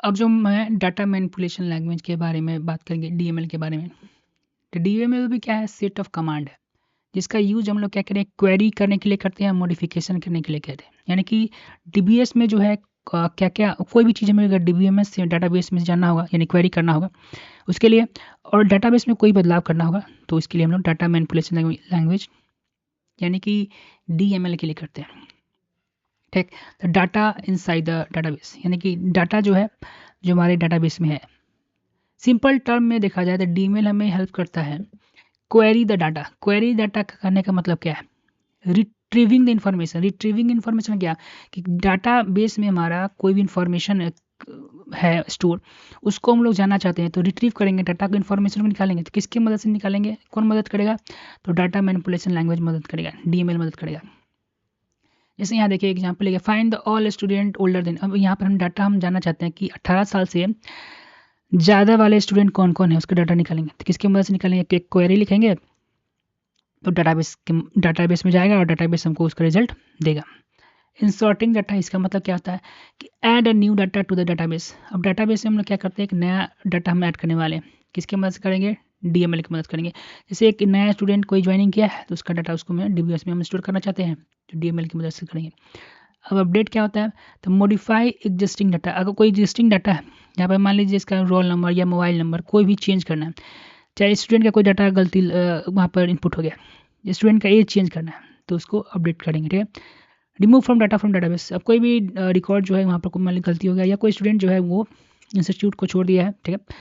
अब जो मैं डाटा मैनिपुलेशन लैंग्वेज के बारे में बात करेंगे, डीएमएल के बारे में। तो डीएमएल भी क्या है, सेट ऑफ कमांड है, जिसका यूज हम लोग क्या करें, क्वेरी करने के लिए करते हैं, मॉडिफिकेशन करने के लिए करते हैं। यानी कि डीबीएस में जो है क्या क्या कोई भी चीज़ हमें अगर डीबीएमएस से डाटाबेस में जानना होगा, यानी क्वेरी करना होगा उसके लिए, और डाटाबेस में कोई बदलाव करना होगा, तो इसके लिए हम लोग डाटा मैनिपुलेशन लैंग्वेज यानी कि डीएमएल के लिए करते हैं। ठीक, तो डाटा इनसाइड द डाटाबेस, यानी कि डाटा जो है जो हमारे डाटाबेस में है। सिंपल टर्म में देखा जाए तो डीएमएल हमें हेल्प करता है query the data. Query data करने का मतलब क्या है, retrieving the information. Retrieving information क्या, कि डाटा बेस में हमारा कोई भी इंफॉर्मेशन है स्टोर, उसको हम लोग जानना चाहते हैं, तो रिट्रीव करेंगे डाटा को, इन्फॉर्मेशन को निकालेंगे। तो किसकी मदद से निकालेंगे, कौन मदद करेगा, तो डाटा मैनिपुलेशन लैंग्वेज मदद करेगा, डीएमएल मदद करेगा। जैसे यहाँ देखिए एग्जांपल है, find the all student older than. अब यहाँ पर हम डाटा हम जानना चाहते हैं कि 18 साल से ज़्यादा वाले स्टूडेंट कौन कौन है, उसका डाटा निकालेंगे। तो किसकी मदद से निकालेंगे, एक क्वेरी लिखेंगे तो डाटाबेस में जाएगा और डाटाबेस हमको उसका रिजल्ट देगा। इंसर्टिंग डाटा, इसका मतलब क्या होता है कि add a new data to the database. अब डाटाबेस में हम लोग क्या करते हैं, एक नया डाटा हम ऐड करने वाले हैं, किसकी मदद से करेंगे, डीएमएल की मदद करेंगे। जैसे एक नया स्टूडेंट कोई ज्वाइनिंग किया है तो उसका डाटा उसको में डीबीएस में हम स्टोर करना चाहते हैं, तो डीएमएल की मदद से करेंगे। अब अपडेट क्या होता है, तो मॉडिफाई एग्जिस्टिंग डाटा। अगर कोई एग्जिस्टिंग डाटा है, यहाँ पर मान लीजिए इसका रोल नंबर या मोबाइल नंबर कोई भी चेंज करना है, चाहे स्टूडेंट का कोई डाटा गलती वहाँ पर इनपुट हो गया, स्टूडेंट का एज चेंज करना है तो उसको अपडेट करेंगे। ठीक है, रिमूव फ्रॉम डाटाबेस। अब कोई भी रिकॉर्ड जो है वहाँ पर कोई मान ली गलती हो गया, या कोई स्टूडेंट जो है वो इंस्टीट्यूट को छोड़ दिया है, ठीक है,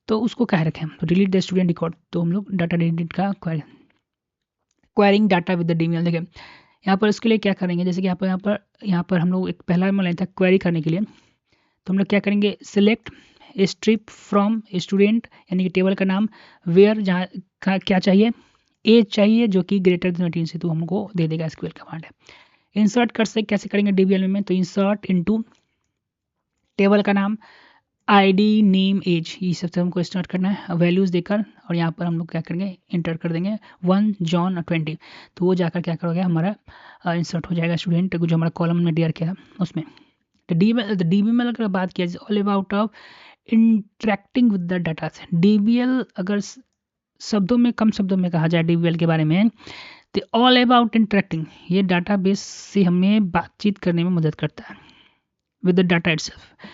तो उसको क्या रखें, तो डिलीट द स्टूडेंट रिकॉर्ड। तो हम लोग डाटा डिलीट का quarrying data with the DML. देखिए यहाँ पर उसके लिए क्या करेंगे, जैसे कि यहाँ पर हम लोग एक पहला लाइन था क्वेरी करने के लिए, तो हम लोग क्या करेंगे, सिलेक्ट स्ट्रिप फ्रॉम स्टूडेंट, यानी कि टेबल का नाम, वेयर जहाँ क्या चाहिए, एज चाहिए जो कि ग्रेटर देन 18 से, तो हमको दे देगा, एसक्यूएल कमांड है। इंसर्ट कर से कैसे करेंगे डीबीएल में, तो इंसर्ट इनटू टेबल का नाम, आईडी, नेम, एज, ये सबसे हमको स्टार्ट करना है वैल्यूज़ देकर, और यहाँ पर हम लोग क्या करेंगे, इंटर कर देंगे 1 जॉन 20, तो वो जाकर क्या करोगे, हमारा इंसर्ट हो जाएगा स्टूडेंट जो हमारा कॉलम में डियर किया उसमें। तो डीबीएल अगर बात किया जाए, all about of interacting with the data. DBL अगर शब्दों में, कम शब्दों में कहा जाए डीबीएल के बारे में, तो ऑल अबाउट इंटरेक्टिंग, ये डाटाबेस से हमें बातचीत करने में मदद करता है with the data itself.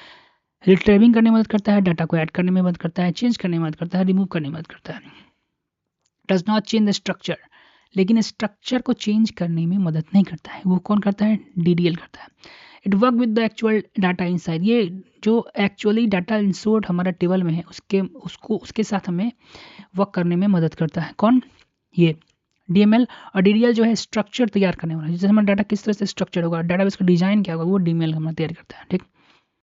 Retrieving करने में मदद करता है, डाटा को ऐड करने में मदद करता है, चेंज करने में मदद करता है, रिमूव करने में मदद करता है। Does not change the structure, लेकिन स्ट्रक्चर को चेंज करने में मदद नहीं करता है, वो कौन करता है, डीडीएल करता है। It work with the actual data inside, ये जो एक्चुअली डाटा इंसर्ट हमारा टेबल में है उसके साथ हमें वर्क करने में मदद करता है, कौन, ये डीएमएल। और डीडीएल जो है स्ट्रक्चर तैयार करने वाला है, जैसे हमारा डाटा किस तरह से स्ट्रक्चर होगा, डाटाबेस का डिजाइन क्या होगा, वो डीएमएल हमारा तैयार करता है। ठीक,